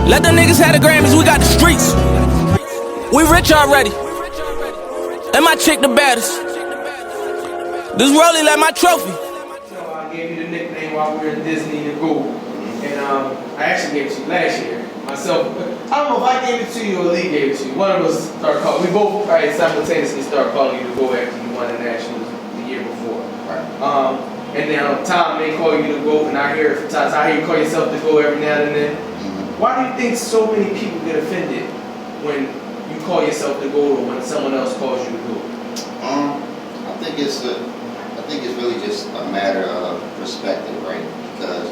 Let the niggas have the Grammys, we got the streets. We rich already. And my chick the baddest. This Rollie like my trophy. I gave you the nickname while we were in Disney, the Ghoul. And I actually gave it to you last year. Myself, I don't know if I gave it to you or Lee gave it to you. One of us started calling. We both simultaneously started calling you the Ghoul after you won the Nationals the year before. Right. And now Tom may call you the Ghoul, and I hear it from times. I hear you call yourself the Ghoul every now and then. Why do you think so many people get offended when you call yourself the Ghoul or when someone else calls you the Ghoul? I think it's really just a matter of perspective, right? Because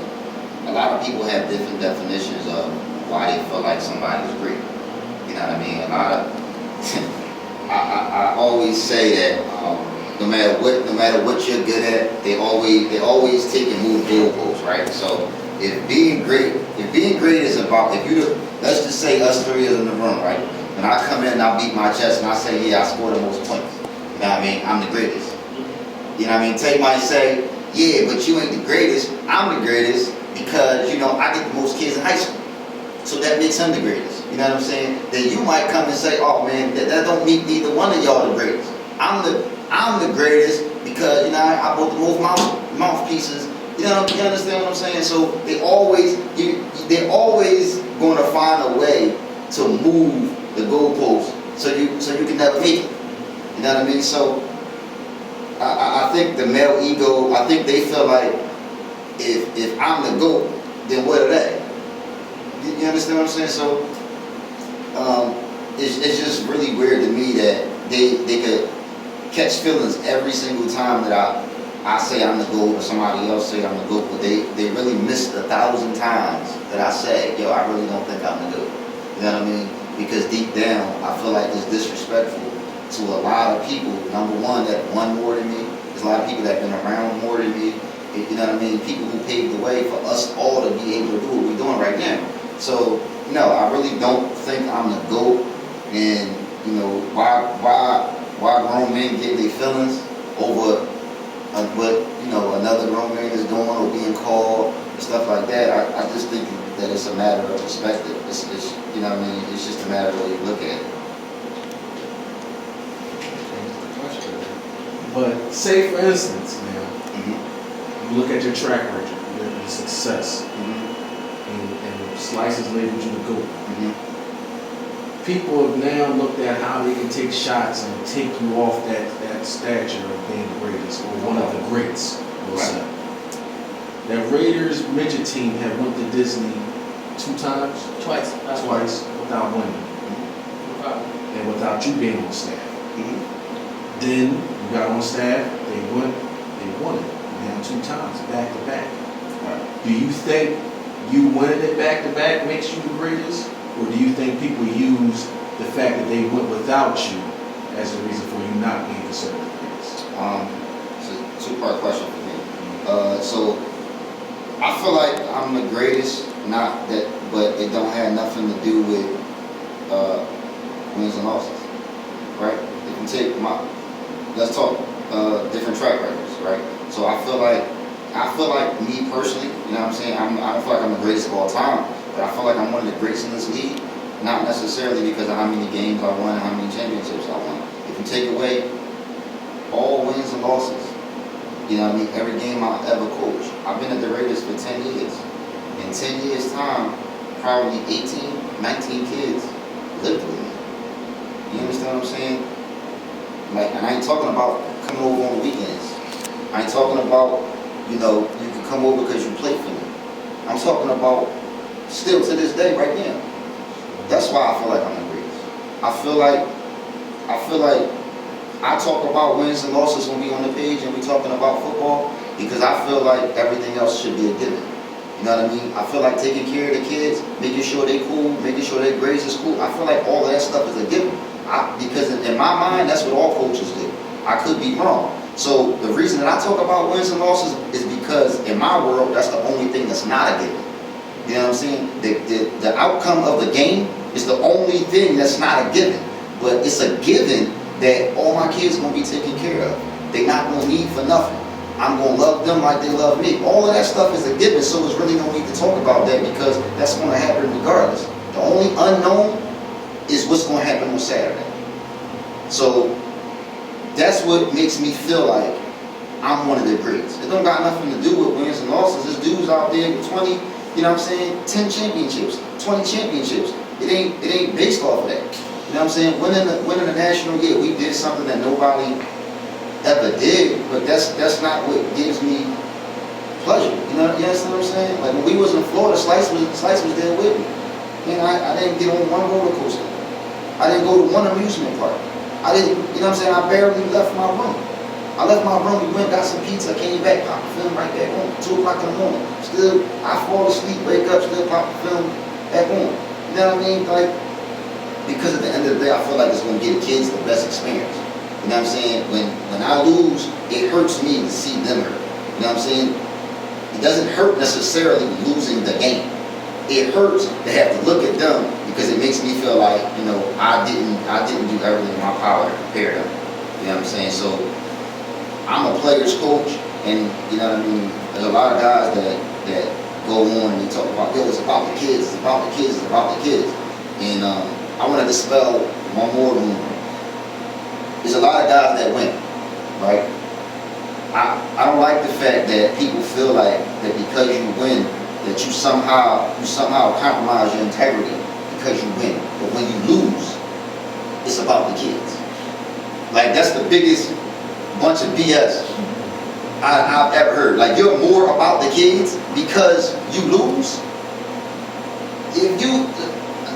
a lot of people have different definitions of why they feel like somebody's great. You know what I mean? A lot of I always say that no matter what you're good at, they always take and move goalposts, right? So if being great is about, let's just say us three is in the room, right? When I come in and I beat my chest and I say, yeah, I scored the most points. You know what I mean? I'm the greatest. You know what I mean? Tay might say, yeah, but you ain't the greatest. I'm the greatest because, I get the most kids in high school. So that makes him the greatest. You know what I'm saying? Then you might come and say, oh man, that don't make neither one of y'all the greatest. I'm the greatest because, I bought the most mouthpieces. You understand what I'm saying? So they're always going to find a way to move the goalposts so you can never make it. You know what I mean? So I think the male ego, I think they feel like if I'm the GOAT, then what are they? You understand what I'm saying? So it's just really weird to me that they could catch feelings every single time that I say I'm the GOAT or somebody else say I'm the GOAT, but they really missed 1,000 times that I say, yo, I really don't think I'm the GOAT. You know what I mean? Because deep down, I feel like it's disrespectful to a lot of people. Number one, that won more than me. There's a lot of people that have been around more than me. You know what I mean? People who paved the way for us all to be able to do what we're doing right now. So, no, I really don't think I'm the GOAT. And, why grown men get their feelings over what, another grown man is doing or being called and stuff like that. I just think that it's a matter of perspective. It's you know what I mean? It's just a matter of the way you look at it. But say for instance, now, you look at your track record, your success, and Slices labeled you the GOAT. People have now looked at how they can take shots and take you off that stature of being the greatest, or one of the greats, we'll say. That Raiders midget team had went to Disney twice without winning, and without you being on staff. Then you got on staff, they won it. You had 2 times, back to back. Do you think you winning it back to back makes you the greatest? Or do you think people use the fact that they went without you as a reason for you not being considered the greatest? It's a 2-part question for me. So I feel like I'm the greatest, but it don't have nothing to do with wins and losses, right? If you take let's talk different track records, right? So I feel like me personally, you know what I'm saying? I feel like I'm the greatest of all time. But I feel like I'm one of the greats in this league, not necessarily because of how many games I won and how many championships I won. If you take away all wins and losses, you know what I mean, every game I ever coached, I've been at the Raiders for 10 years. In 10 years' time, probably 18, 19 kids lived with me. You understand what I'm saying? And I ain't talking about coming over on the weekends. I ain't talking about, you can come over because you played for me. I'm talking about still to this day, right now. That's why I feel like I'm the greatest. I feel like I talk about wins and losses when we on the page and we talking about football because I feel like everything else should be a given. You know what I mean? I feel like taking care of the kids, making sure they cool, making sure their grades is cool. I feel like all of that stuff is a given. Because in my mind, that's what all coaches do. I could be wrong. So the reason that I talk about wins and losses is because in my world, that's the only thing that's not a given. You know what I'm saying? The outcome of the game is the only thing that's not a given. But it's a given that all my kids are going to be taken care of. They're not going to need for nothing. I'm going to love them like they love me. All of that stuff is a given, so there's really no need to talk about that because that's going to happen regardless. The only unknown is what's going to happen on Saturday. So that's what makes me feel like I'm one of the greats. It don't got nothing to do with wins and losses. This dude's out there with 20, you know what I'm saying, 10 championships, 20 championships. It ain't based off of that. You know what I'm saying? Winning the national, yeah, we did something that nobody ever did, but that's not what gives me pleasure. You understand what I'm saying? Like when we was in Florida, Slice was there with me. Man, I didn't get on one roller coaster. I didn't go to one amusement park. I didn't, you know what I'm saying? I barely left my room. I left my room, we went, got some pizza, came back, popped the film right back on. 2 o'clock in the morning. Still, I fall asleep, wake up, still pop the film back on. You know what I mean? Like, because at the end of the day, I feel like it's going to give kids the best experience. You know what I'm saying? When I lose, it hurts me to see them hurt. You know what I'm saying? It doesn't hurt necessarily losing the game. It hurts to have to look at them because it makes me feel like, you know, I didn't do everything in my power to prepare them. You know what I'm saying? So I'm a player's coach, and you know what I mean? There's a lot of guys that go on and they talk about, yo, it's about the kids, it's about the kids, it's about the kids. And I want to dispel one more rumor. There's a lot of guys that win, right? I don't like the fact that people feel like that because you win, that you somehow compromise your integrity because you win. But when you lose, it's about the kids. Like that's the biggest bunch of BS I've ever heard. Like you're more about the kids because you lose. If you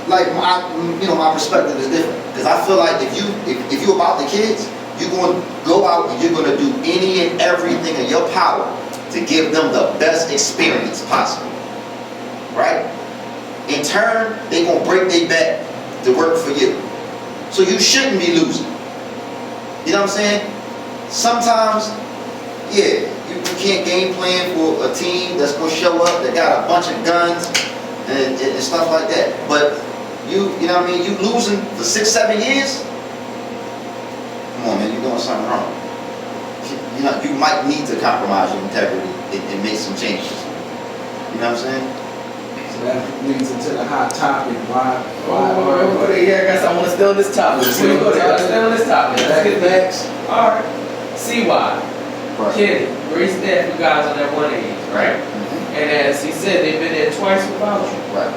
like my perspective is different because I feel like if you about the kids, you're going to go out and you're going to do any and everything in your power to give them the best experience possible. Right? In turn, they're going to break their back to work for you. So you shouldn't be losing. You know what I'm saying? Sometimes, yeah, you can't game plan for a team that's going to show up that got a bunch of guns and stuff like that. But you know what I mean? You losing for 6-7 years? Come on, man, you're doing something wrong. You know, you might need to compromise your integrity and make some changes. You know what I'm saying? So that leads into the hot topic. Why? Yeah, I guess I want to stay on this topic. Let's stay on this topic. Let's get next. All right. CY. Right. Kenny, great staff, you guys on that 180, right? Mm-hmm. And as he said, they've been there twice without you. Right.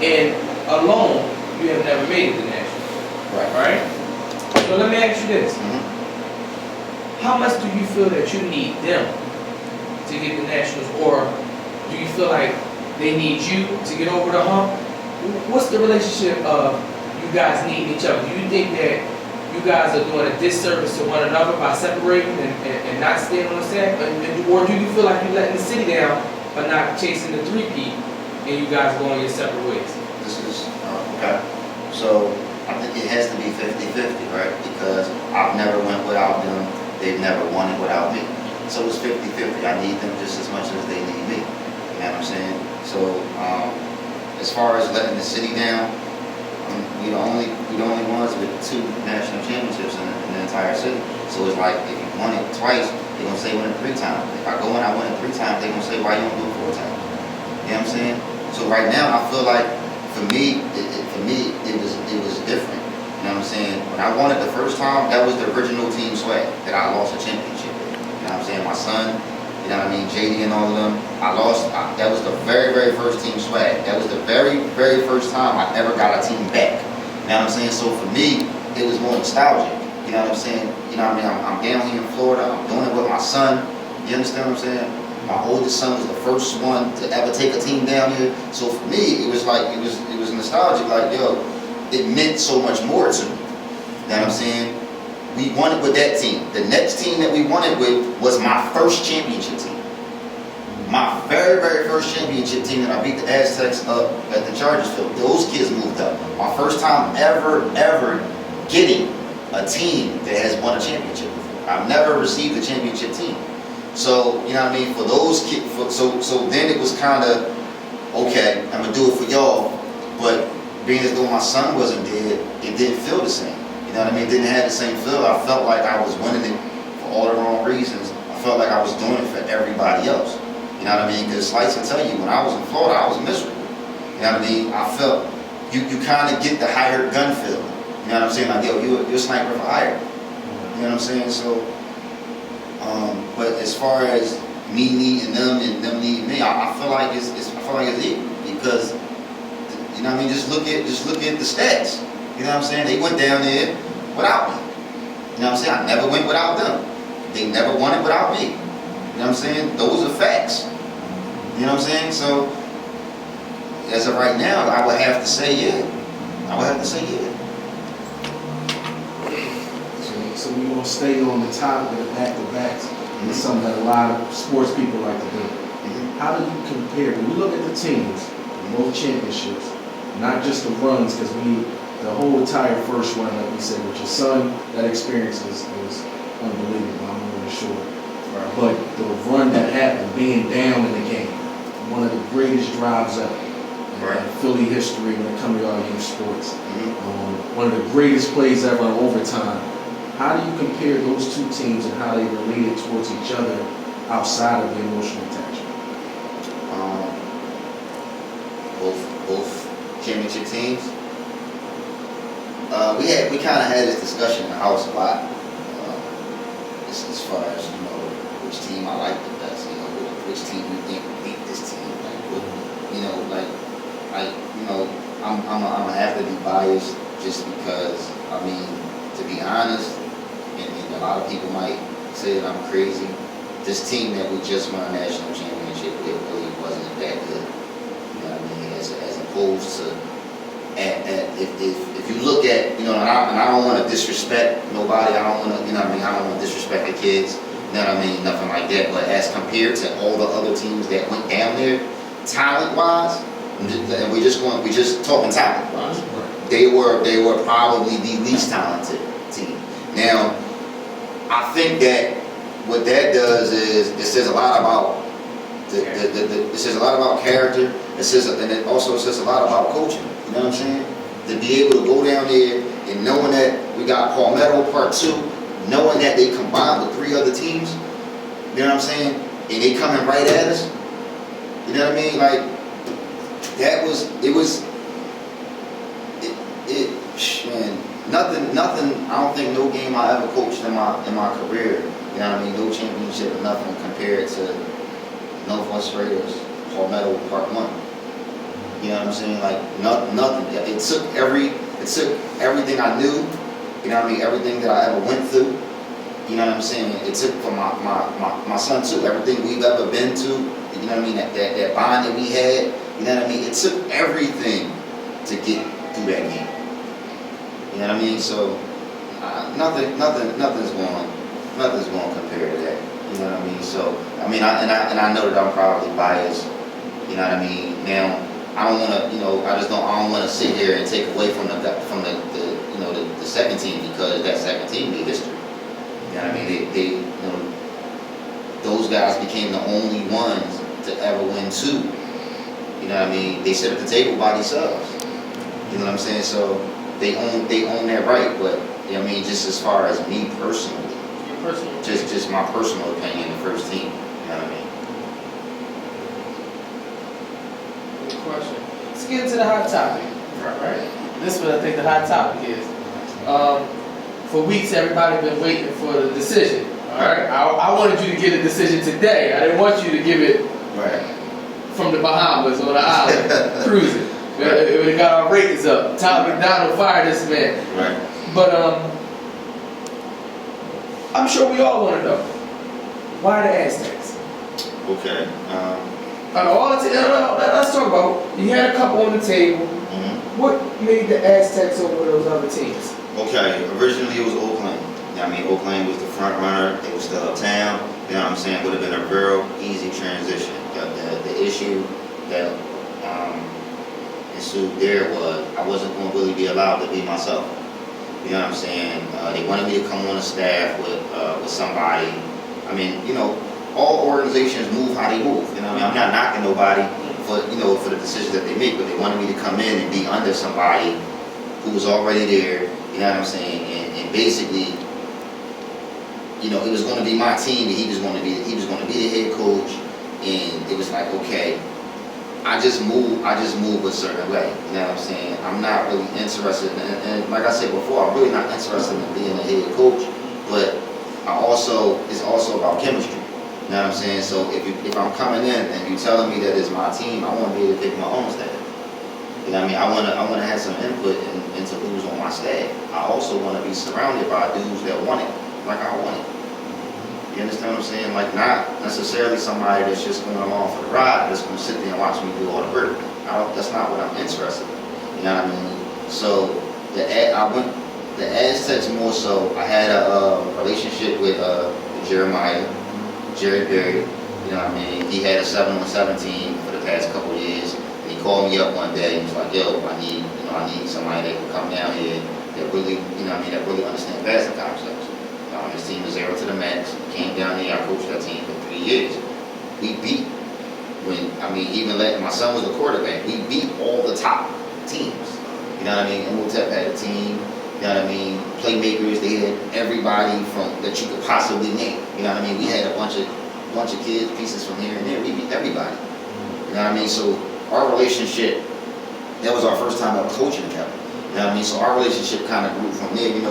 And alone, you have never made it to national. Right? So let me ask you this. Mm-hmm. How much do you feel that you need them to get the nationals? Or do you feel like they need you to get over the hump? What's the relationship of you guys needing each other? Do you think that you guys are doing a disservice to one another by separating and not staying on the set? Or do you feel like you're letting the city down by not chasing the three-peat and you guys going your separate ways? This is, okay. So I think it has to be 50-50, right? Because I've never went without them. They've never won it without me. So it's 50-50. I need them just as much as they need me. You know what I'm saying? So as far as letting the city down, we the only ones with 2 national championships in the entire city. So it's like if you won it twice, they're gonna say win it 3 times. If I go and I win it 3 times, they're gonna say why you don't do it 4 times. You know what I'm saying? So right now I feel like for me it was different. You know what I'm saying? When I won it the first time, that was the original team swag that I lost a championship with. You know what I'm saying? My son, you know what I mean, JD and all of them, that was the very, very first team swag. That was the very, very first time I ever got a team back. You know what I'm saying? So for me, it was more nostalgic. You know what I'm saying? You know what I mean? I'm down here in Florida, I'm doing it with my son. You understand what I'm saying? My oldest son was the first one to ever take a team down here. So for me, it was like, it was nostalgic, like, yo, it meant so much more to me. You know what I'm saying? We won it with that team. The next team that we won it with was my first championship team. My very, very first championship team that I beat the Aztecs up at the Chargers field. Those kids moved up. My first time ever getting a team that has won a championship before. I've never received a championship team. So, you know what I mean? For those kids, so then it was kind of, okay, I'm going to do it for y'all. But being as though my son wasn't dead, it didn't feel the same. You know what I mean? It didn't have the same feel. I felt like I was winning it for all the wrong reasons. I felt like I was doing it for everybody else. You know what I mean? Because Slice will tell you, when I was in Florida, I was miserable. You know what I mean? I felt you kind of get the hired gun feeling. You know what I'm saying? Like, yo, you're a sniper for hire. You know what I'm saying? So, but as far as me needing them and them needing me, I feel like it's equal because, you know what I mean? Just look at the stats. You know what I'm saying? They went down there without me. You know what I'm saying? I never went without them. They never won it without me. You know what I'm saying? Those are facts. You know what I'm saying? So, as of right now, I would have to say yeah. So we're going to stay on the topic of back-to-backs. Mm-hmm. It's something that a lot of sports people like to do. Mm-hmm. How do you compare, when you look at the teams, both championships, not just the runs, because the whole entire first run, like we said, with your son, that experience was unbelievable, I'm really sure. Right. But the run that happened, being down in the game, one of the greatest drives ever Right. in Philly history when it comes to all youth sports. Mm-hmm. One of the greatest plays ever in overtime. How do you compare those two teams and how they related towards each other outside of the emotional attachment? Both championship teams. We kind of had this discussion in the house a lot. As far as which team I like the best. Which team you think will beat this team. I'm gonna have to be biased just because to be honest, and a lot of people might say that I'm crazy. This team that we just won a national championship, it really wasn't that good. You know what I mean? As opposed to, if you look at, and I don't want to disrespect nobody. I don't want to, I don't want to disrespect the kids. You know what I mean? Nothing like that. But as compared to all the other teams that went down there, talent-wise, and we just talking talent-wise, they were probably the least talented team. Now, I think that what that does is it says a lot about it says a lot about character. And it also says a lot about coaching. You know what I'm saying? To be able to go down there and knowing that we got Palmetto Part 2, knowing that they combined with 3 other teams. You know what I'm saying? And they coming right at us. You know what I mean? Like nothing. I don't think no game I ever coached in my career. You know what I mean? No championship or nothing compared to Northwest Raiders Palmetto Part 1. You know what I'm saying? Like nothing. It took everything I knew. You know what I mean? Everything that I ever went through. You know what I'm saying? It took for my son too. Everything we've ever been to. You know what I mean? That bond that we had. You know what I mean? It took everything to get through that game. You know what I mean? So nothing's going to compare to that. You know what I mean? So I know that I'm probably biased. You know what I mean? Now I don't want to. I don't want to sit here and take away from the second team because that second team made history. You know what I mean? They those guys became the only ones to ever win 2. You know what I mean? They sit at the table by themselves. You know what I'm saying? So they own that right. But you know what I mean? Just as far as me personally, just my personal opinion, the first team. You know what I mean? Good question. Let's get into the hot topic. Right? This is what I think the hot topic is. For weeks, everybody been waiting for the decision. All right. I wanted you to get a decision today. I didn't want you to give it from the Bahamas on the island cruising. It would have got our ratings up. Tom McDonald fired this man. Right. But I'm sure we all want to know why the Aztecs. Okay. Let's talk about. You had a couple on the table. Mm-hmm. What made the Aztecs over those other teams? Okay, originally it was Oakland. You know what I mean? Oakland was the front runner. They were still uptown. You know what I'm saying? Would have been a real easy transition. The issue that ensued there was I wasn't going to really be allowed to be myself. You know what I'm saying? They wanted me to come on a staff with somebody. I mean, all organizations move how they move. You know what I mean? I'm not knocking nobody for the decisions that they make, but they wanted me to come in and be under somebody who was already there. You know what I'm saying? And basically, it was going to be my team, and he was going to be the head coach. And it was like, okay, I just move a certain way. You know what I'm saying? I'm not really interested in, and like I said before, I'm really not interested in being a head coach, but it's also about chemistry. You know what I'm saying? So if I'm coming in and you telling me that it's my team, I want to be able to pick my own staff. You know what I mean? I want to have some input into who's on my staff. I also want to be surrounded by dudes that want it, like I want it. You understand what I'm saying? Like, not necessarily somebody that's just going along for the ride, that's going to sit there and watch me do all the work. That's not what I'm interested in. You know what I mean? So the Aztecs more so. I had a relationship with Jerry Berry. You know what I mean? He had a 7-on-7 team for the past couple of years. And he called me up one day and was like, "Yo, I need somebody that can come down here that really, that really understand passing concepts." His team was 0 to the max. He came down here. I coached that team for 3 years. We beat my son was the quarterback. We beat all the top teams. You know what I mean? Imhotep had a team. You know what I mean? Playmakers. They had everybody from that you could possibly name. You know what I mean? We had a bunch of kids, pieces from here and there. We beat everybody. You know what I mean? So our relationship. That was our first time ever coaching together. You know what I mean? So our relationship kind of grew from there. We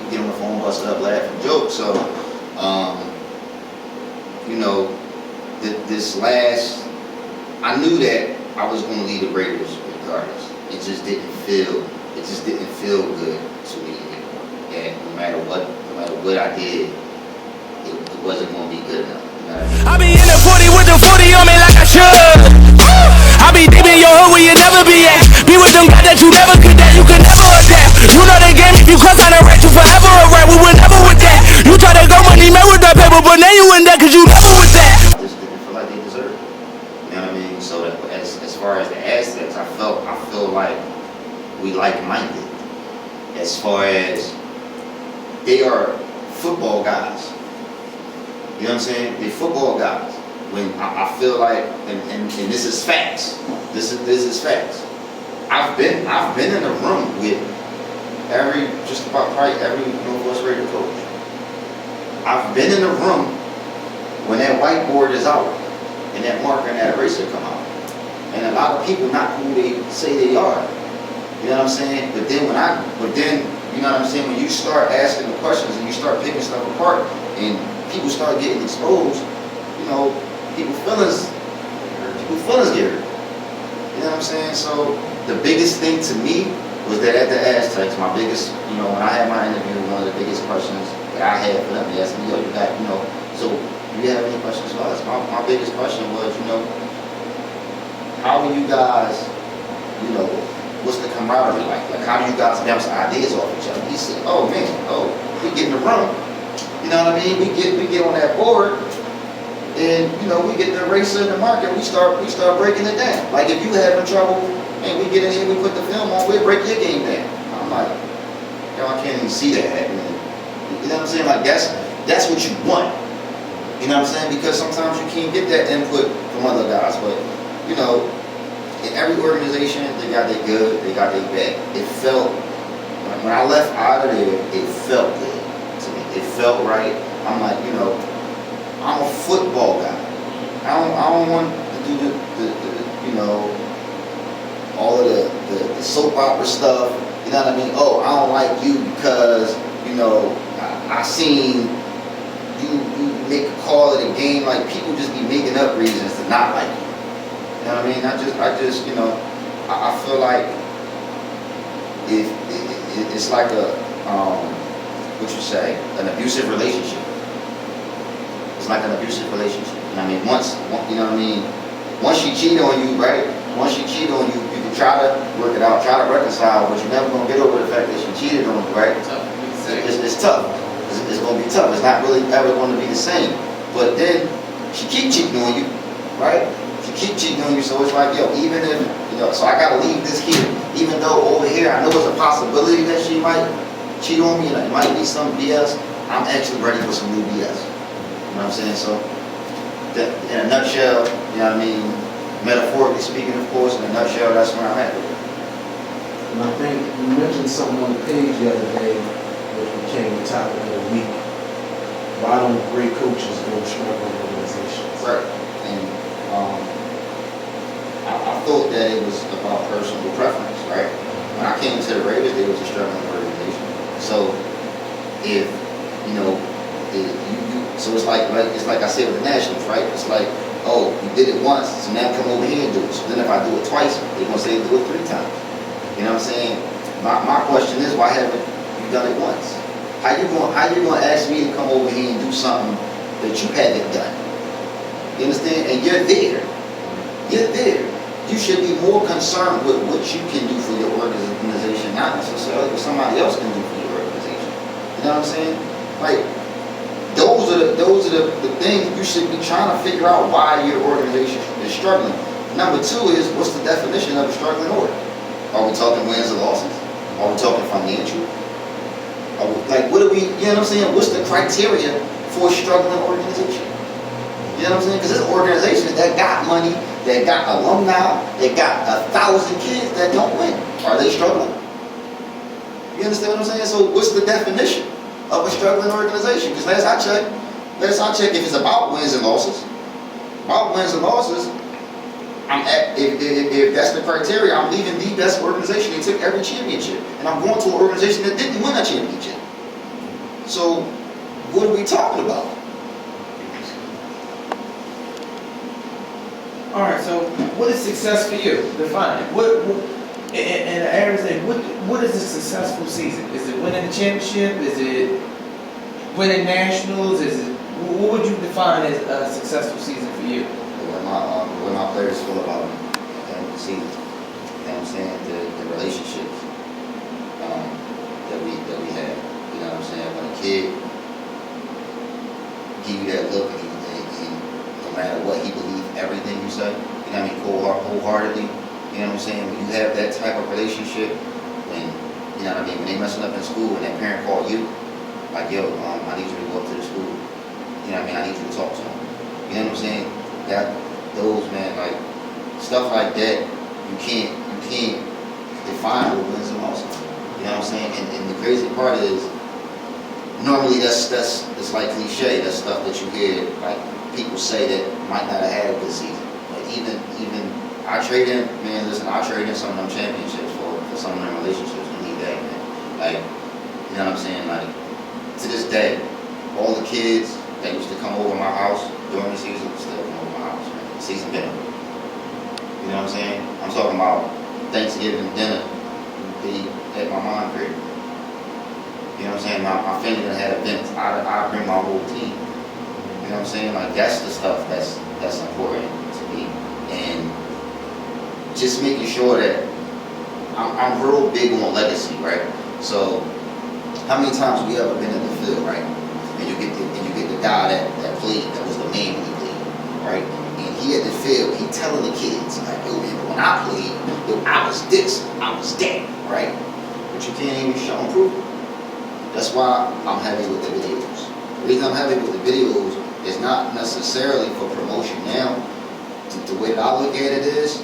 get on the phone, busted up, laugh and joke. So, I knew that I was going to lead the Raiders regardless. It just didn't feel good to me anymore. And no matter what I did, it wasn't going to be good enough. You know what I mean? I be in the 40 with the 40 on me like I should. I be deep in your hood where you never be at. Be with them guys that you never could that you could never adapt. You know the game, if you cross on a rat, you forever a rat. We were never with that. You try to go money man with the paper, but now you in that cause you never with that. I just didn't feel like they deserved it. You know what I mean? So that as far as the Aztecs, I feel like we like-minded. As far as they are football guys. You know what I'm saying? They're football guys. When I feel like, and this is facts. This is facts. I've been in a room with just about every Northwest Raider coach. I've been in a room when that whiteboard is out and that marker and that eraser come out, and a lot of people not who they say they are. You know what I'm saying? But then you know what I'm saying? When you start asking the questions and you start picking stuff apart, and people start getting exposed, people's feelings get hurt. You know what I'm saying? So the biggest thing to me was that at the Aztecs, my biggest, when I had my interview, one of the biggest questions that I had for them, they asked me, "Yo, you got, so do you have any questions for us?" My biggest question was, how do you guys, what's the camaraderie like? Like, how do you guys bounce ideas off each other? He said, "Oh man, we get in the room. You know what I mean? We get on that board, and we get the eraser in the marker. We start breaking it down. Like, if you having trouble, and we get in here, we put the film on, we break your game down." I'm like, I can't even see that happening. You know what I'm saying? Like, that's what you want. You know what I'm saying? Because sometimes you can't get that input from other guys, but in every organization, they got their good, they got their bad. It felt, when I left out of there, it felt good to me. It felt right. I'm like, I'm a football guy. I don't want to do the all of the soap opera stuff. You know what I mean? Oh, I don't like you because I seen you make a call at a game. Like, people just be making up reasons to not like you. You know what I mean? I just I feel like it's like an abusive relationship. It's like an abusive relationship. You know what I mean? Once she cheat on you, right? Once she cheat on you, you can try to work it out, try to reconcile, but you're never gonna get over the fact that she cheated on you, right? It's tough. It's gonna be tough. It's not really ever gonna be the same. But then she keep cheating on you, right? She keep cheating on you, so it's like, even if so I gotta leave this here, even though over here I know there's a possibility that she might cheat on me and it might be some BS. I'm actually ready for some new BS. You know what I'm saying? So, in a nutshell, metaphorically speaking, of course, in a nutshell, that's where I'm at with it. And I think you mentioned something on the page the other day, which became the topic of the week. Why don't great coaches go struggling organizations? Right. And I thought that it was about personal preference, right? When I came into the Raiders, they was a struggling organization. So if you know, so it's like I said with the Nationals, right? It's like, oh, you did it once, so now come over here and do it. So then if I do it twice, they're gonna say do it 3 times. You know what I'm saying? My question is, why haven't you done it once? How you gonna ask me to come over here and do something that you haven't done? You understand? And you're there. You're there. You should be more concerned with what you can do for your organization, not necessarily what somebody else can do for your organization. You know what I'm saying? Like, those are the things you should be trying to figure out why your organization is struggling. Number 2 is, what's the definition of a struggling org? Are we talking wins or losses? Are we talking financial? Like, what are we, you know what I'm saying? What's the criteria for a struggling organization? You know what I'm saying? Because it's an organization that got money, that got alumni, that got 1,000 kids that don't win. Are they struggling? You understand what I'm saying? So what's the definition of a struggling organization? Because last I checked, if it's about wins and losses, if that's the criteria, I'm leaving the best organization that took every championship, and I'm going to an organization that didn't win a championship. So what are we talking about? All right, so what is success for you? Define it. What in the areas that what is a successful season? Is it winning a championship? Is it winning nationals? Is it, what would you define as a successful season for you? When my players feel about me, and see, you know what I'm saying, the relationships that we have. You know what I'm saying? When a kid give you that look, and no matter what, he believes everything you say. You know what I mean? Wholeheartedly. You know what I'm saying? When you have that type of relationship, when you know what I mean, when they messing up in school and that parent call you, like, yo, I need you to go up to the school. You know what I mean? I need you to talk to them. You know what I'm saying? Those, man, like, stuff like that, you can't define what wins and losses. You know what I'm saying? And the crazy part is, normally that's like cliche. That's stuff that you hear, like, people say that might not have had a good season. But even I trade in some of them championships for some of them relationships in the league, man. Like, you know what I'm saying? Like, to this day, all the kids that used to come over my house during the season still come over my house, man. The season been over. You know what I'm saying? I'm talking about Thanksgiving dinner be at my mom crib. You know what I'm saying? My family done had events. I bring my whole team. You know what I'm saying? Like, that's the stuff that's important to me. And just making sure that I'm real big on legacy, right? So how many times have we ever been in the field, right? And you get the guy that played, that was the main when he played, right? And he at the field, he telling the kids, like, yo, man, when I played, yo, I was this, I was that, right? But you can't even show and prove it. That's why I'm heavy with the videos. The reason I'm heavy with the videos is not necessarily for promotion now. The way that I look at it is,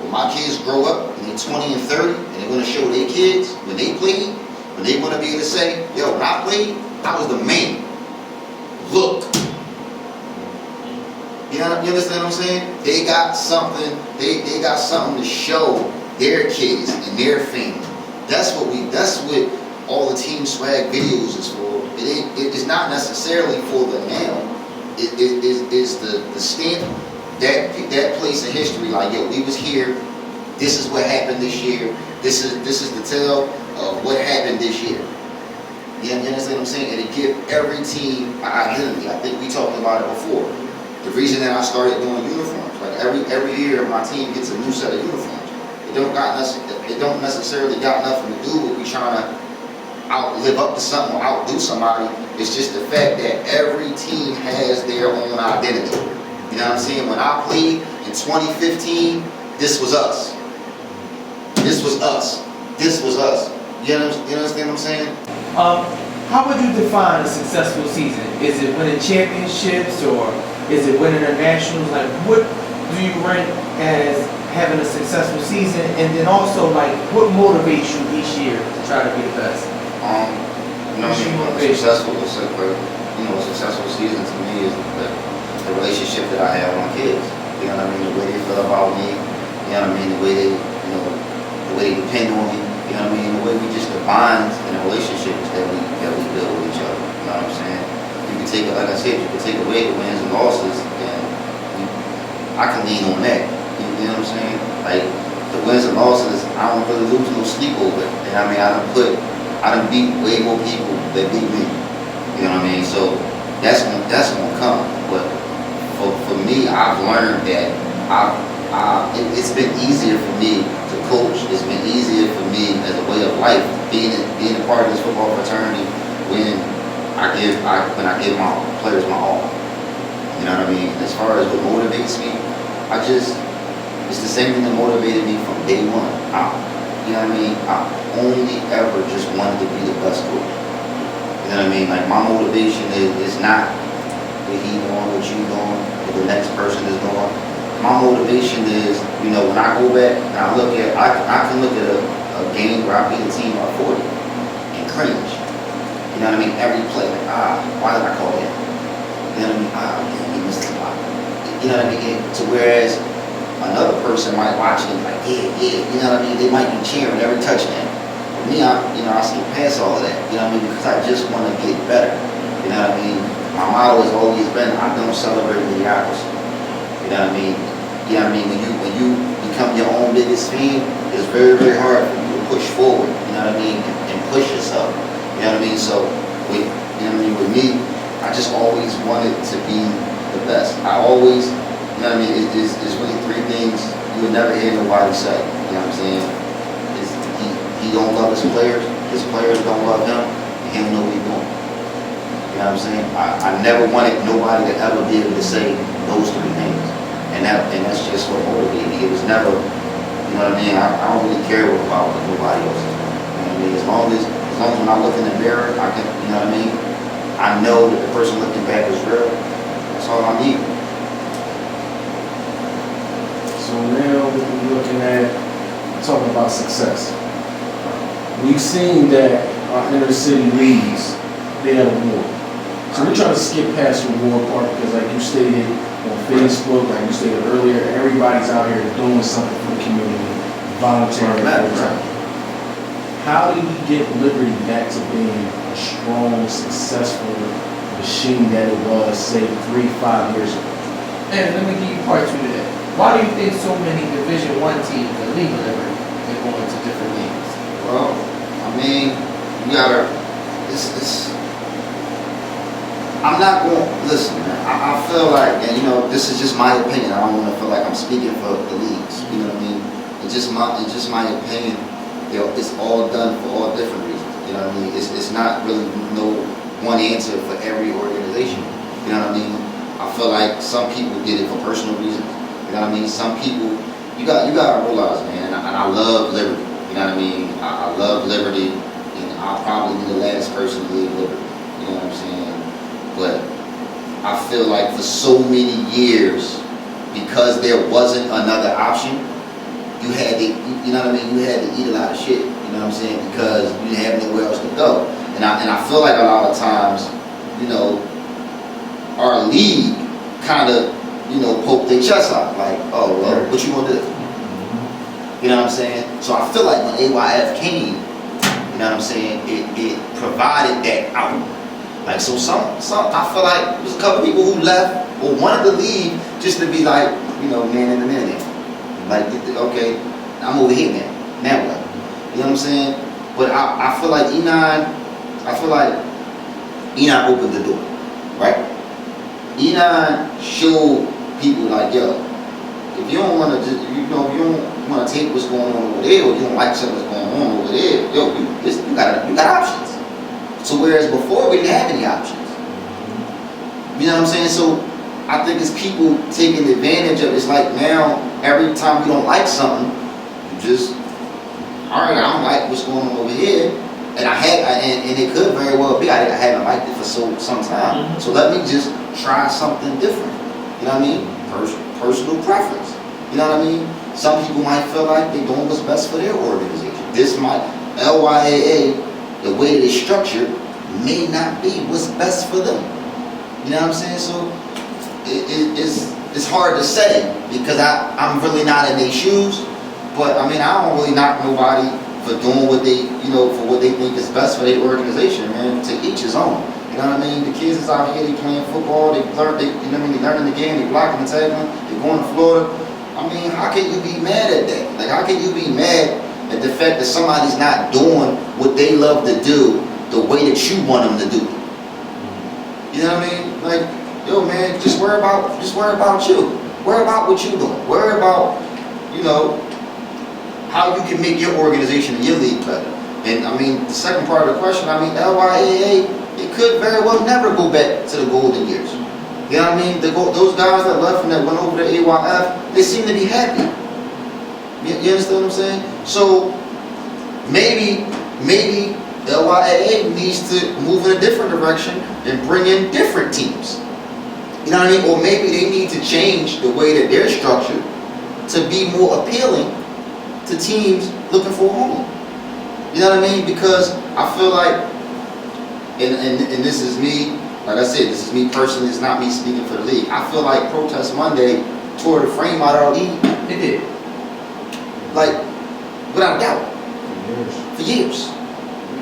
when my kids grow up and they're 20 and 30, and they want to show their kids when they played, when they want to be able to say, yo, when I played, I was the man. Look. You understand what I'm saying? They got something, they got something to show their kids and their family. That's what all the team swag videos is for. It's not necessarily for the now. It's the stamp that place in history. Like, yo, we was here. This is what happened this year. This is the tale of what happened this year. You understand what I'm saying? And it give every team an identity. I think we talked about it before. The reason that I started doing uniforms, like every year my team gets a new set of uniforms. It don't necessarily got nothing to do with we trying to live up to something or outdo somebody. It's just the fact that every team has their own identity. You know what I'm saying? When I played in 2015, this was us. This was us. This was us. You understand what I'm saying? How would you define a successful season? Is it winning championships or is it winning the nationals? Like, what do you rank as having a successful season? And then also, like, what motivates you each year to try to be the best? A successful season to me is the relationship that I have with my kids. You know what I mean? The way they feel about me. You You know what I mean? The way they, you know, the way they depend on me. You know what I mean? The way we just the bonds and the relationships that we build with each other. You know what I'm saying? You can take it, like I said, you can take away the wins and losses, and I can lean on that. You know what I'm saying? Like the wins and losses, I don't really lose no sleep over it. And I mean, I done beat way more people that beat me. You know what I mean? So that's gonna come. But for me, I've learned that it's been easier for me to coach. It's been easier for me as a way of life, being a part of this football fraternity when I give my players my all. You know what I mean? As far as what motivates me, it's the same thing that motivated me from day one. You know what I mean? I only ever just wanted to be the best coach. You know what I mean? Like my motivation is not what he doing, what you doing, what the next person is doing. My motivation is, you know, when I go back and I can look at a game where I beat a team by 40 and cringe. You know what I mean? Every play, like, why did I call that? You know what I mean? He missed the block. You know what I mean? To whereas another person might watch it like, yeah, you know what I mean? They might be cheering every touchdown. For me, I skip past all of that. You know what I mean? Because I just want to get better. You know what I mean? My motto has always been, I don't celebrate mediocrity. You know what I mean? You know what I mean? When you become your own biggest fan, it's very, very hard for you to push forward. You know what I mean? And push yourself. You know what I mean? So, you know what I mean? With me, I just always wanted to be the best. I always, you know what I mean? It's really three things you would never hear nobody say. You know what I'm saying? He don't love his players don't love him, and he don't know what he's doing. You know what I'm saying? I never wanted nobody to ever be able to say those three things. And that's just what motivated me. It was never, you know what I mean? I don't really care about what nobody else is doing. You know what I mean? As long as when I look in the mirror, I can, you know what I mean? I know that the person looking back is real. That's all I need. So now we're looking at talking about success. We've seen that our inner city leagues, they have a war. So we're trying to skip past the war part because, like you stated on Facebook, like you stated earlier, everybody's out here doing something for the community, volunteering. How do we get Liberty back to being a strong, successful machine that it was, say, 3-5 years ago? And let me give you part 2 to that. Why do you think so many Division I teams are leaving Liberty and going to different leagues? Well, I mean, you gotta. I'm not going. Listen, man. I feel like, and you know, this is just my opinion. I don't want to feel like I'm speaking for the leagues. You know what I mean? It's just my opinion. You know, it's all done for all different reasons. You know what I mean? It's not really no one answer for every organization. You know what I mean? I feel like some people did it for personal reasons. You know what I mean? Some people, you gotta realize, man. And I love Liberty. You know what I mean? I love Liberty, and I'll probably be the last person to leave Liberty. You know what I'm saying? But I feel like for so many years, because there wasn't another option, you had to, you know what I mean? You had to eat a lot of shit. You know what I'm saying? Because you didn't have nowhere else to go. And I feel like a lot of times, you know, our league kind of, you know, poke their chest out. Like, oh, well, what you gonna do? You know what I'm saying? So I feel like when AYF came, you know what I'm saying, it provided that out. Like, so some I feel like there's a couple people who left or wanted to leave just to be like, you know, man in the minute. Like, okay, I'm over here now. Now what? You know what I'm saying? But I feel like Enon opened the door, right? Enon showed people like, yo, if you don't want to just, you know, if you don't want to take what's going on over there, or you don't like something that's going on over there, yo, you got options. So whereas before we didn't have any options. You know what I'm saying? So I think it's people taking advantage of it. It's like now, every time we don't like something, you just, all right, I don't like what's going on over here. And and it could very well be I haven't liked it for some time. Mm-hmm. So let me just try something different. You know what I mean? Personal preference. You know what I mean? Some people might feel like they're doing what's best for their organization. This might, LYAA, the way that it's structured, may not be what's best for them. You know what I'm saying? So it's hard to say because I'm really not in their shoes. But I mean, I don't really knock nobody for doing what they, for what they think is best for their organization, man. To each his own. You know what I mean? The kids is out here, they playing football, they learning the game, they blocking and tackling, they going to Florida. I mean, how can you be mad at that? Like, how can you be mad at the fact that somebody's not doing what they love to do the way that you want them to do it? You know what I mean? Like, yo, man, just worry about you. Worry about what you doing. Worry about, how you can make your organization and your league better. And I mean, the second part of the question, I mean, LYAA, it could very well never go back to the golden years. You know what I mean? Those guys that left and that went over to AYF, they seem to be happy. You understand what I'm saying? So maybe LYAA needs to move in a different direction and bring in different teams. You know what I mean? Or maybe they need to change the way that they're structured to be more appealing to teams looking for a home. You know what I mean? Because I feel like, and this is me, like I said, this is me personally, it's not me speaking for the league. I feel like Protest Monday tore the frame out of our league. It did. Like, without doubt. For years.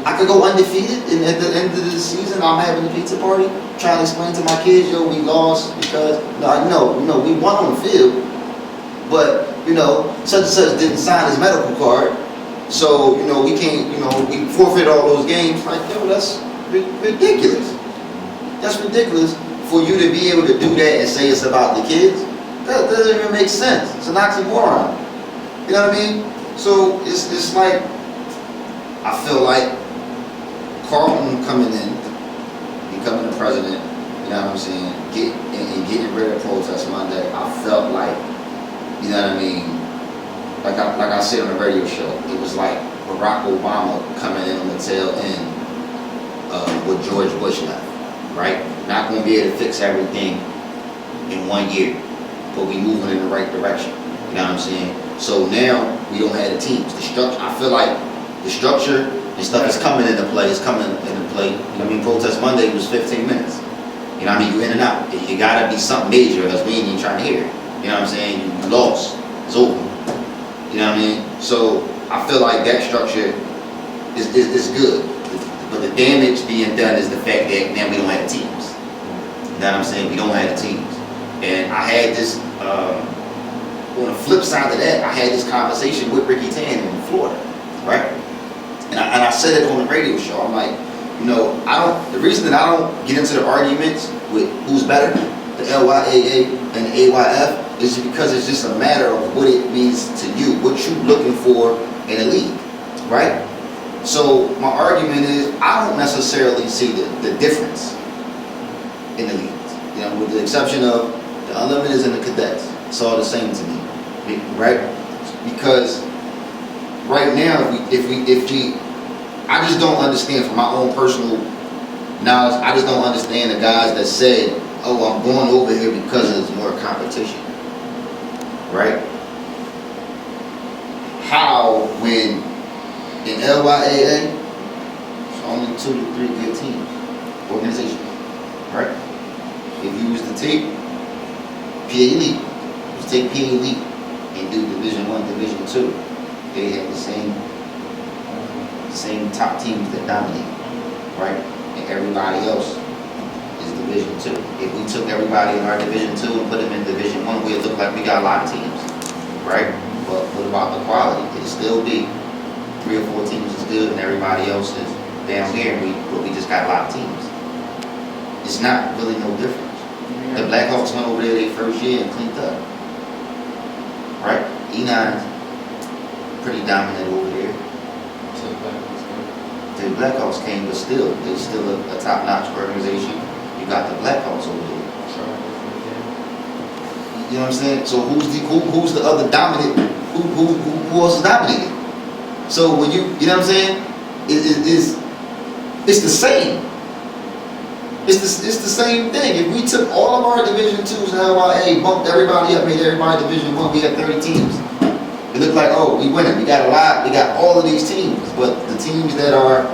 I could go undefeated, and at the end of the season, I'm having a pizza party, trying to explain to my kids, yo, we lost because, we won on the field, but, such and such didn't sign his medical card, so, we can't, we forfeit all those games. Like, yo, that's ridiculous. That's ridiculous for you to be able to do that and say it's about the kids. That doesn't even make sense. It's an oxymoron. You know what I mean? So it's like, I feel like Carlton coming in, becoming the president, you know what I'm saying, getting rid of Protest Monday, I felt like, you know what I mean, like I said on the radio show, it was like Barack Obama coming in on the tail end of what George Bush left, right? Not going to be able to fix everything in 1 year, but we moving in the right direction, you know what I'm saying? So now we don't have the teams. The structure, I feel like the structure and stuff is coming into play. It's coming into play. You know what I mean? Protest Monday was 15 minutes. You know what I mean? You in and out. You gotta be something major because we ain't even trying to hear it. You know what I'm saying? You lost. It's over. You know what I mean? So I feel like that structure is good. But the damage being done is the fact that now we don't have teams. You know what I'm saying? We don't have the teams. And I had this, on the flip side of that, I had this conversation with Ricky Tan in Florida, right? And I said it on the radio show. I'm like, the reason that I don't get into the arguments with who's better, the LYAA and the AYF, is because it's just a matter of what it means to you, what you're looking for in a league, right? So my argument is, I don't necessarily see the difference in the leagues, with the exception of the Unlimiteds and the Cadets. It's all the same to me, right? Because right now, if we, I just don't understand from my own personal knowledge, I just don't understand the guys that say, oh, I'm going over here because there's more competition, right? How, when in LYAA, it's only 2 to 3 good teams, organizations, right? If you was to take PA Elite, take PA Elite and do Division I, Division II, they have the same top teams that dominate, right? And everybody else is Division II. If we took everybody in our Division II and put them in Division I, we'd look like we got a lot of teams, right? But what about the quality? It'll still be 3 or 4 teams is good and everybody else is down here, but we just got a lot of teams. It's not really no difference. The Blackhawks went over there their first year and cleaned up, right? E9's pretty dominant over there. The Blackhawks came, but still, they're still a top-notch organization. You got the Blackhawks over there. You know what I'm saying? So who's the other dominant? Who else is dominating? So when you know what I'm saying? It's the same. It's the same thing. If we took all of our Division IIs and LYA, bumped everybody up, made everybody Division I, we had 30 teams. It looked like, oh, we winning. We got a lot. We got all of these teams. But the teams that are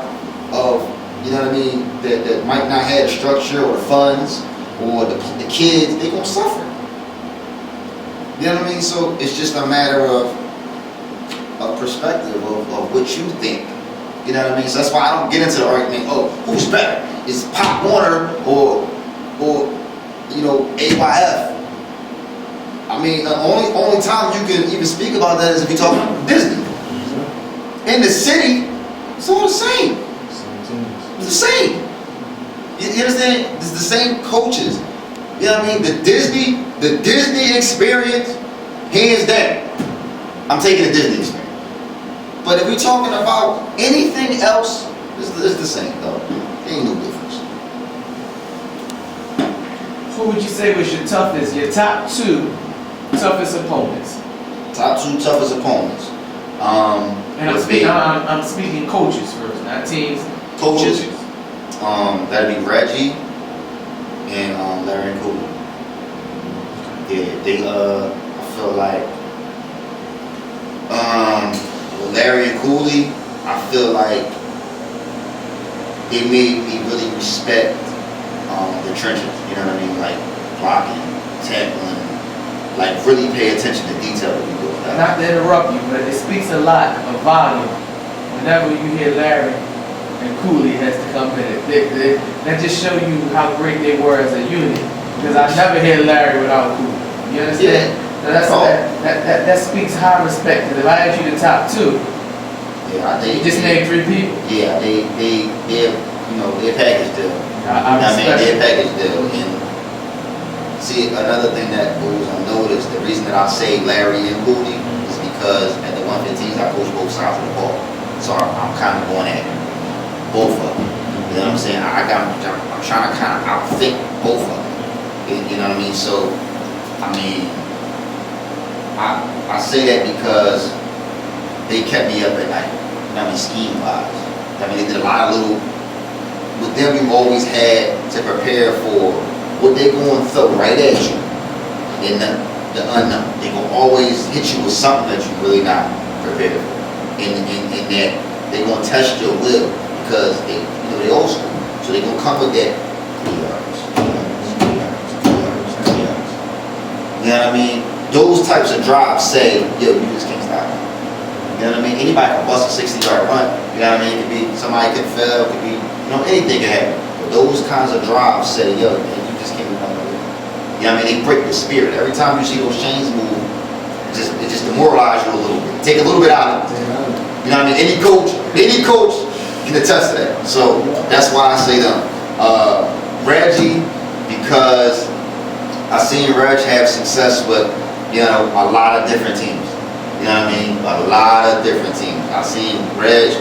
of, you know what I mean, that might not have the structure or the funds or the kids, they're going to suffer. You know what I mean? So it's just a matter of perspective of what you think. You know what I mean? So that's why I don't get into the argument, oh, who's better? Is Pop Warner or AYF? I mean, the only time you can even speak about that is if you talk about Disney. In the city, it's all the same. It's the same. You understand? It's the same coaches. You know what I mean? The Disney experience, hands down. I'm taking the Disney experience. But if we're talking about anything else, it's the same though. There ain't no difference. Who would you say was your toughest, your top 2 toughest opponents? Top 2 toughest opponents. And I'm speaking coaches first, not teams. Coaches. That'd be Reggie and Larry and Cooley. Yeah, they I feel like Larry and Cooley, I feel like they made me really respect the trenches, you know what I mean? Like blocking, tackling, like really pay attention to detail when you do that. Not to interrupt you, but it speaks a lot of volume whenever you hear Larry and Cooley has to come in. That just show you how great they were as a unit. Because I never hear Larry without Cooley. You understand? Yeah. So that speaks high respect. Because if I ask you the top 2, you just named 3 people. Yeah, they're package deal. I respect they're package deal. And see, another thing that goes unnoticed, the reason that I say Larry and Cooley is because at the 115s I coach both sides of the ball. So I'm kind of going at both of them. You know what I'm saying? I'm trying to kind of outthink both of them. You know what I mean? So, I mean, I say that because they kept me up at night. You know what I mean? Scheme wise. I mean, they did a lot of little. With them, you always had to prepare for what they're going to throw right at you in the unknown. They're going to always hit you with something that you're really not prepared for. In that they're going to test your will because they old school. So they're going to come with that 3 yards. You know what I mean? Those types of drives say, yo, you just can't stop it. You know what I mean? Anybody can bust a 60-yard run. You know what I mean? It could be somebody could fail, it could be, anything can happen. But those kinds of drives say, yo, man, you just can't run away. You know what I mean? They break the spirit. Every time you see those chains move, it just demoralizes you a little bit. Take a little bit out of it. You know what I mean? Any coach can attest to that. So that's why I say them. Reggie, because I seen Reg have success with, a lot of different teams. You know what I mean? A lot of different teams. I seen Reg,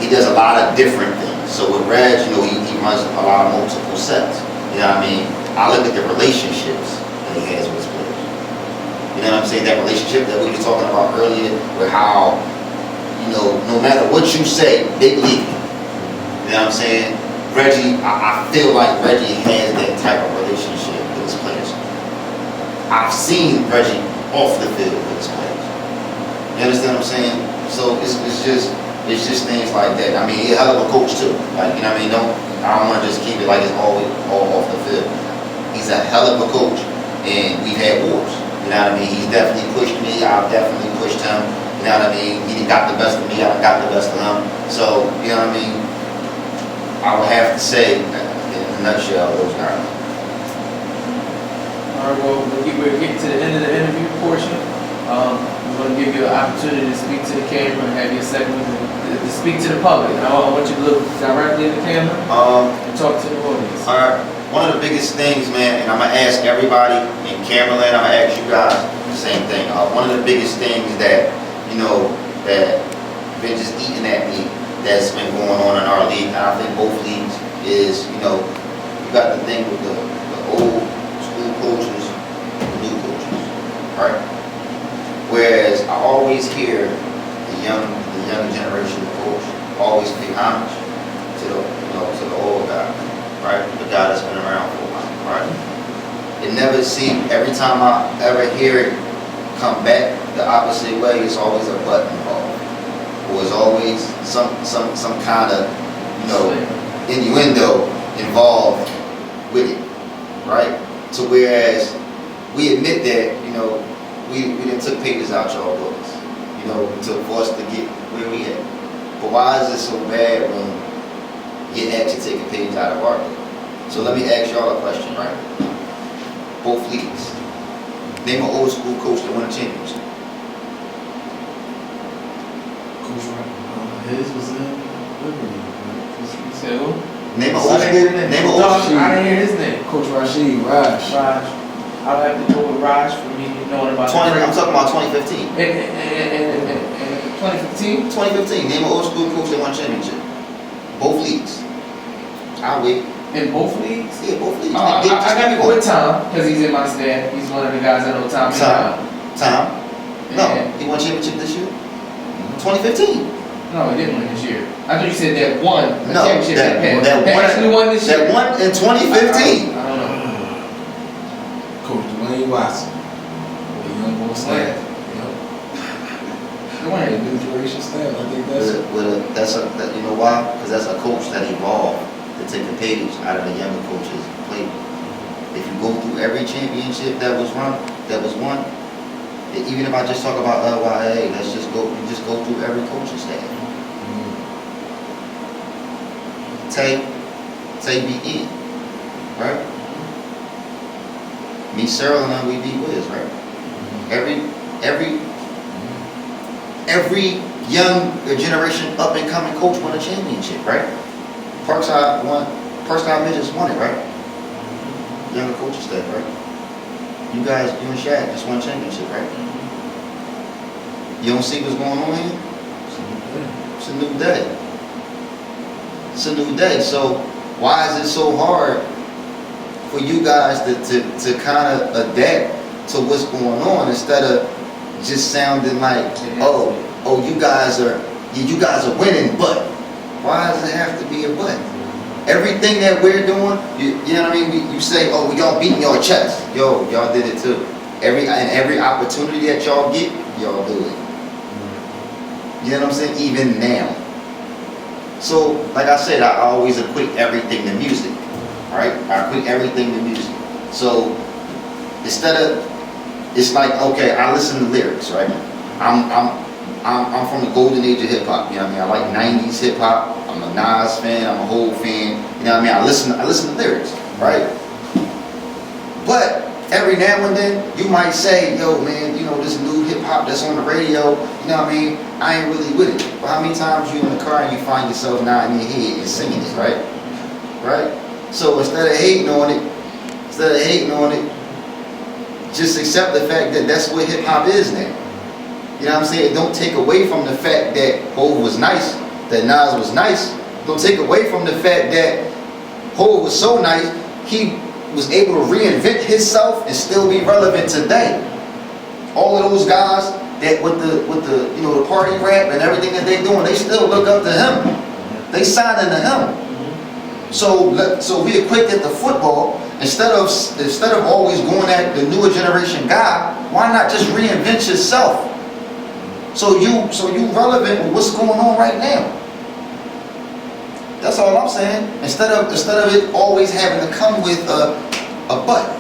he does a lot of different things. So with Reg, he runs a lot of multiple sets. You know what I mean? I look at the relationships that he has with his players. You know what I'm saying? That relationship that we were talking about earlier with how, no matter what you say, they believe you. You know what I'm saying? Reggie, I feel like Reggie has that type of relationship with his players. I've seen Reggie off the field with his players. You understand what I'm saying? So it's just things like that. I mean, he's a hell of a coach too. Like, you know what I mean? I don't want to just keep it like it's always all off the field. He's a hell of a coach, and we've had wars. You know what I mean? He's definitely pushed me. I've definitely pushed him. You know what I mean? He got the best of me. I got the best of him. So, you know what I mean? I would have to say, in a nutshell, those guys. All right, well, we're getting to the end of the interview portion. We're going to give you an opportunity to speak to the camera and have your segment to speak to the public. And I want you to look directly at the camera and talk to the audience. All right. One of the biggest things, man, and I'm going to ask everybody in Cameraland, I'm going to ask you guys the same thing. One of the biggest things that, that been just eating at me that's been going on in our league, and I think both leagues, is, you got the thing with the old school coaches, the new coaches, right? Whereas I always hear the younger generation of coach always pay homage to the old guy, right? The guy that's been around for a while, right? It never seemed, every time I ever hear it come back the opposite way, it's always a button involved. Or it's always some kind of, innuendo involved with it, right? So whereas we admit that, we done took pages out y'all books, for us to get where we at. But why is it so bad when you actually take a page out of our book? So let me ask y'all a question, right? Both leagues. Name an old school coach that won a championship. Coach his was in Liberty. You said who? Name an old school. I didn't hear his name. Coach Raj. I would have to go with Raj for me knowing about 20. I'm talking about 2015. In 2015? 2015. Name an old school coach that won a championship. Both leagues. I'll wait. In both leagues? Yeah, both leagues. I got to go with Tom because he's in my staff. He's one of the guys I know. Tom. No, he won championship this year. 2015. No, he didn't win this year. I thought you said that won the No, championship. that actually won this year. That won in 2015. I don't know. Coach Dwayne Watson. The young boy staff. The one The new generation staff. I think that's You know why? Because that's a coach that evolved to take a page out of the younger coaches' playbook. If you go through every championship that was won, even if I just talk about LYA, you just go through every coaching staff. Tay be in, right? Me, Cyril, and we be Wiz, right? Every young generation up and coming coach won a championship, right? Parkside Midgets won it, right? Younger coaching staff, right? You and Shaq just won a championship, right? You don't see what's going on here? It's a new day. It's a new day. So why is it so hard for you guys to kind of adapt to what's going on instead of just sounding like, you guys are winning, but why does it have to be a but? Everything that we're doing, you know what I mean? You say, y'all beating your chest. Yo, y'all did it too. Every opportunity that y'all get, y'all do it. You know what I'm saying? Even now. So, like I said, I always equate everything to music. Right? I equate everything to music. So, it's like, okay, I listen to lyrics, right? I'm from the golden age of hip hop. You know what I mean? I like 90s hip hop. I'm a Nas fan. I'm a Hov fan. You know what I mean? I listen to lyrics, right? But every now and then, you might say, yo, man, this new hip hop that's on the radio, you know what I mean? I ain't really with it. But how many times you in the car and you find yourself nodding your head and singing it, right? Right? So instead of hating on it, just accept the fact that that's what hip hop is now. You know what I'm saying? Don't take away from the fact that Hov was nice, that Nas was nice. Don't take away from the fact that Hov was so nice, he was able to reinvent himself and still be relevant today. All of those guys that with the party rap and everything that they doing, they still look up to him. They signing to him. So we equate that to football. Instead of always going at the newer generation guy, why not just reinvent yourself? So you relevant with what's going on right now. That's all I'm saying. Instead of it always having to come with a but.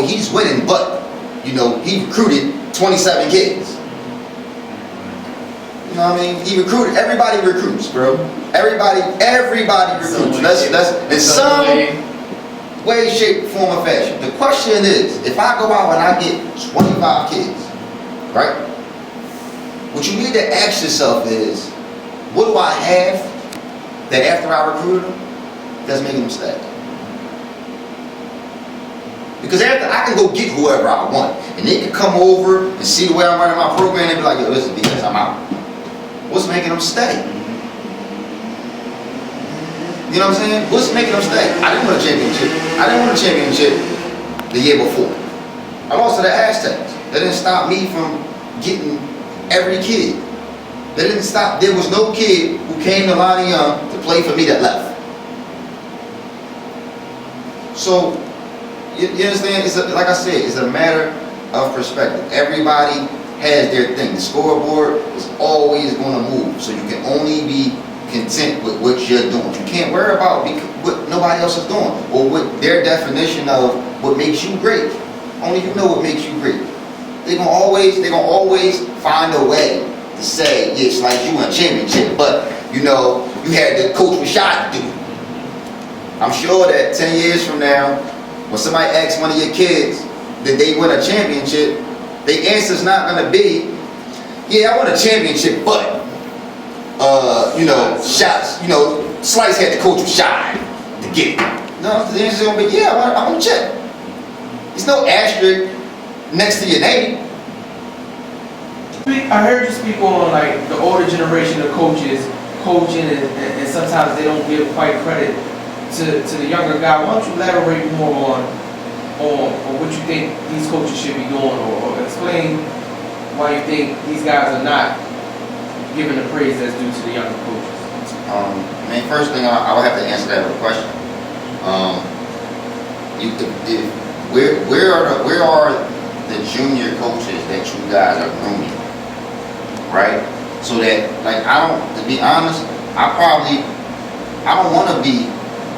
He's winning, but he recruited 27 kids. You know what I mean? He recruited. Everybody recruits, bro. Everybody recruits. That's in some way, shape, form, or fashion. The question is, if I go out and I get 25 kids, right? What you need to ask yourself is, what do I have that after I recruited them, that's making them stay? Because after I can go get whoever I want, and they can come over and see the way I'm running my program and be like, yo, this is because I'm out. What's making them stay? You know what I'm saying? What's making them stay? I didn't win a championship the year before. I lost to the Aztecs. That didn't stop me from getting every kid. That didn't stop. There was no kid who came to Lonnie Young to play for me that left. So, you understand? Like I said, it's a matter of perspective. Everybody has their thing. The scoreboard is always going to move. So you can only be content with what you're doing. You can't worry about what nobody else is doing or what their definition of what makes you great. Only you know what makes you great. They gonna always find a way to say, yeah, it's like you won a championship, but you know, you had the coach Rashad do. I'm sure that 10 years from now, when somebody asks one of your kids, did they win a championship, the answer's not gonna be, yeah, I won a championship, but you know, shots, you know, Slice had the coach Rashad to get it. No, the answer's gonna be, yeah, I won a chip. There's no asterisk next to your name. I heard you speak on like the older generation of coaches coaching, and sometimes they don't give quite credit to the younger guy. Why don't you elaborate more on what you think these coaches should be doing, or explain why you think these guys are not given the praise that's due to the younger coaches? I mean, first thing I would have to answer that with a question. Where are the junior coaches that you guys are grooming, right? So that, like, to be honest, I don't want to be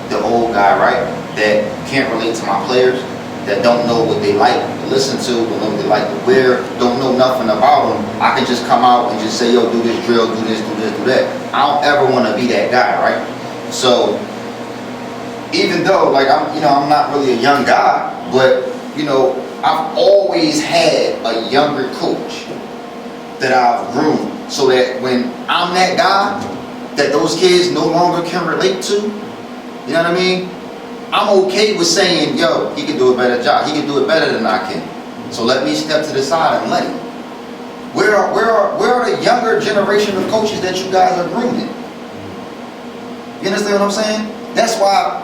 the old guy, right? That can't relate to my players, that don't know what they like to listen to, don't know what they like to wear, don't know nothing about them. I can just come out and just say, yo, do this drill, do this, do this, do that. I don't ever want to be that guy, right? So even though, like, I'm not really a young guy, but you know, I've always had a younger coach that I've groomed, so that when I'm that guy that those kids no longer can relate to, you know what I mean? I'm okay with saying, yo, he can do a better job. He can do it better than I can. So let me step to the side and let him. Where are the younger generation of coaches that you guys are grooming? You understand what I'm saying? That's why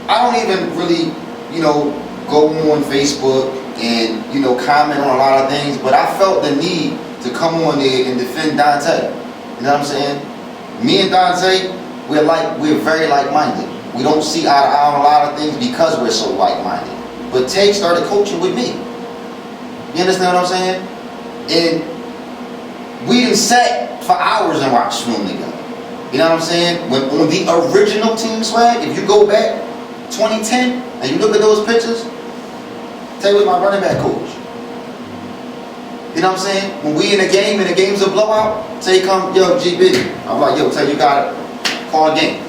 I don't even really, you know, go on Facebook and, you know, comment on a lot of things, but I felt the need to come on there and defend Dante. You know what I'm saying? Me and Dante, we're very like-minded. We don't see eye to eye on a lot of things because we're so like-minded. But Tay started coaching with me. You understand what I'm saying? And we done sat for hours and watched film together. You know what I'm saying? When on the original Team Swag, if you go back 2010 and you look at those pictures, Tay was my running back coach. You know what I'm saying? When we in a game and the game's a blowout, Tay come, yo, GB. I'm like, yo, Tay, you gotta call a game.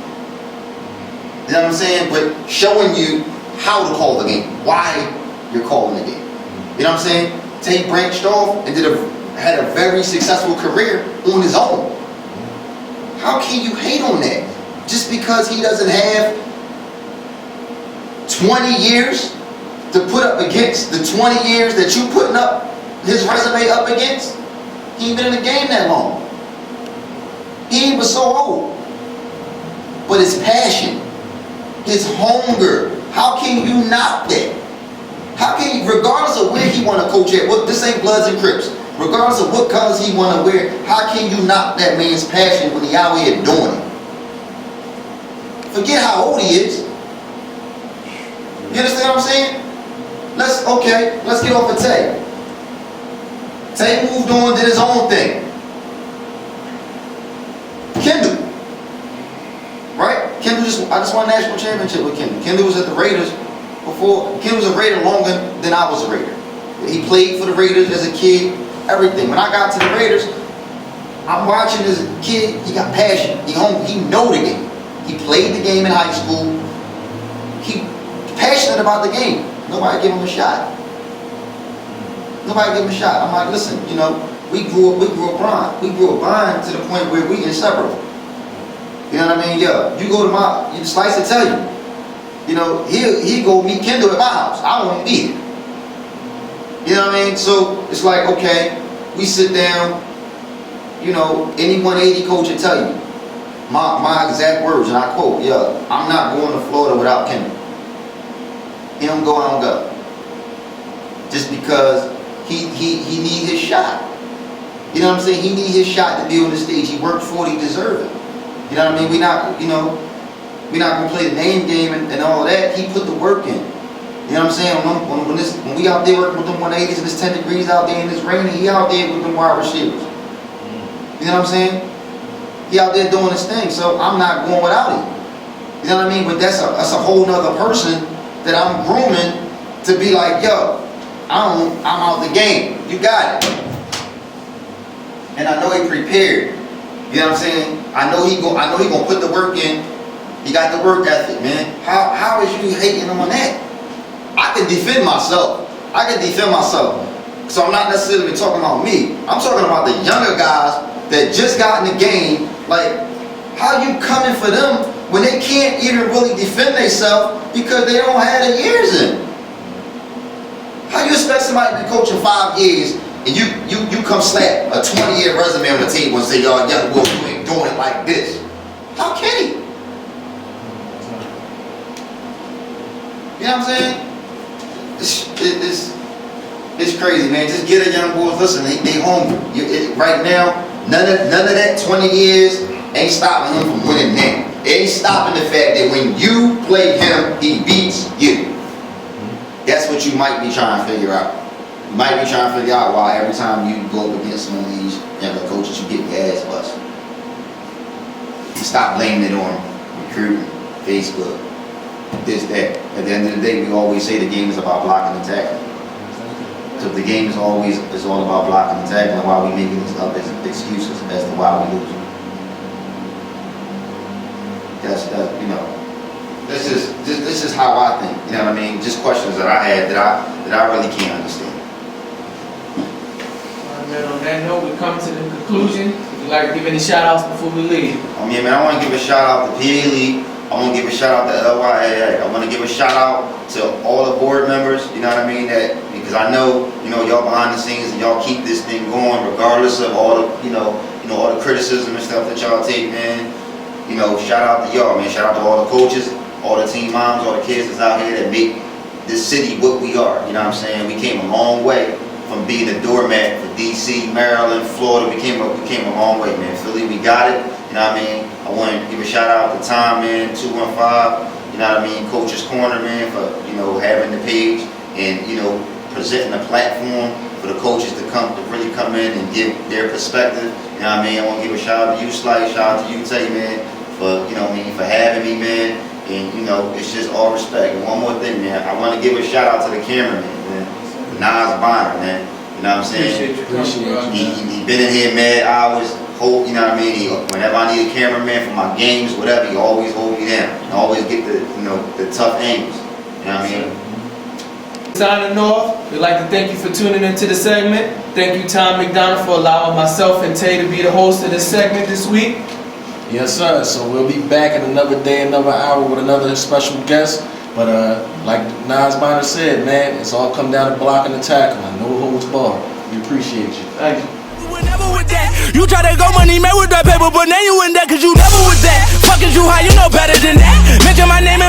You know what I'm saying? But showing you how to call the game, why you're calling the game. You know what I'm saying? Tay branched off and had a very successful career on his own. How can you hate on that? Just because he doesn't have 20 years to put up against the 20 years that you putting up his resume up against? He ain't been in the game that long. He ain't been so old. But his passion, his hunger, how can you knock that? How can you, regardless of where he want to coach at, this ain't Bloods and Crips, regardless of what colors he want to wear, how can you knock that man's passion when he out here doing it? Forget how old he is. You understand what I'm saying? Let's get off of Tay. Tay moved on, did his own thing. Kendall. Right? I just won a national championship with Kendall. Kendall was at the Raiders before. Kendall was a Raider longer than I was a Raider. He played for the Raiders as a kid, everything. When I got to the Raiders, I'm watching as a kid, he got passion. He know the game. He played the game in high school. He passionate about the game. Nobody give him a shot. Nobody give him a shot. I'm like, listen, you know, we grew up blind. We grew up blind to the point where we inseparable. You know what I mean? Yeah, you go to you Slice to tell you. You know, he go meet Kendall at my house. I won't be here. You know what I mean? So it's like, okay, we sit down, you know, any 180 coach will tell you. My exact words, and I quote, yeah, I'm not going to Florida without Kendall. He don't go, I don't go. Just because he need his shot. You know what I'm saying? He need his shot to be on the stage. He worked for it, he deserved it. You know what I mean? We're not gonna play the name game and all that. He put the work in. You know what I'm saying? When we out there working with them 180s and it's 10 degrees out there and it's raining, he out there with them wide receivers. You know what I'm saying? He out there doing his thing, so I'm not going without him. You know what I mean? But that's a whole nother person that I'm grooming to be like, yo, I'm out the game. You got it. And I know he prepared. You know what I'm saying? I know he gonna put the work in. He got the work ethic, man. How is you hating him on that? I can defend myself. So I'm not necessarily talking about me. I'm talking about the younger guys that just got in the game. Like, how you coming for them when they can't even really defend themselves because they don't have the years in? How you expect somebody to be coaching 5 years and you come slap a 20-year resume on the table and say, y'all, young boy, you ain't doing it like this? How can he? You know what I'm saying? It's crazy, man. Just get a young boys. Listen, they hungry. Right now, none of that 20 years ain't stopping him from winning now. It ain't stopping the fact that when you play him, he beats you. That's what you might be trying to figure out. You might be trying to figure out why every time you go up against one of these younger coaches, you get your ass busted. Stop blaming it on recruiting, Facebook, this, that. At the end of the day, we always say the game is about blocking and tackling. So the game is all about blocking and tackling, and why we making these other excuses as to why we lose. That's you know, this is how I think. You know what I mean? Just questions that I had that I really can't understand. Alright, man, on that note, we come to the conclusion. Would you like to give any shout outs before we leave? I mean, man, I want to give a shout out to PA League. I want to give a shout out to LYAA. I want to give a shout out to all the board members, you know what I mean, that because I know, you know, y'all behind the scenes and y'all keep this thing going regardless of all the, you know, all the criticism and stuff that y'all take, man. You know, shout out to y'all, man. Shout out to all the coaches, all the team moms, all the kids that's out here that make this city what we are. You know what I'm saying? We came a long way from being a doormat for DC, Maryland, Florida. We came a long way, man. Philly, we got it. You know what I mean? I want to give a shout out to Tom, man, 215. You know what I mean? Coach's Corner, man, for, you know, having the page and, you know, presenting a platform for the coaches to really come in and give their perspective. You know what I mean? I want to give a shout out to you, Slice, shout out to you, Tay, man, for, you know what I mean, for having me, man. And, you know, it's just all respect. And one more thing, man, I want to give a shout out to the cameraman, man, Nas Bonner, man. You know what I'm saying? Appreciate you. He been in here mad hours. You know what I mean? Whenever I need a cameraman for my games, whatever, he always hold me down. I always get the, you know, the tough angles. You know what I mean? Signing off, we'd like to thank you for tuning into the segment. Thank you, Tom McDonald, for allowing myself and Tay to be the host of this segment this week. Yes, sir. So we'll be back in another day, another hour with another special guest. But like Nas Bonner said, man, it's all come down to blocking and tackling. No holds barred. We appreciate you. Thank you. Never with that. You try to go money made with that paper, but now you in that cause you never with that. Fuck is you high, you know better than that. Mention my name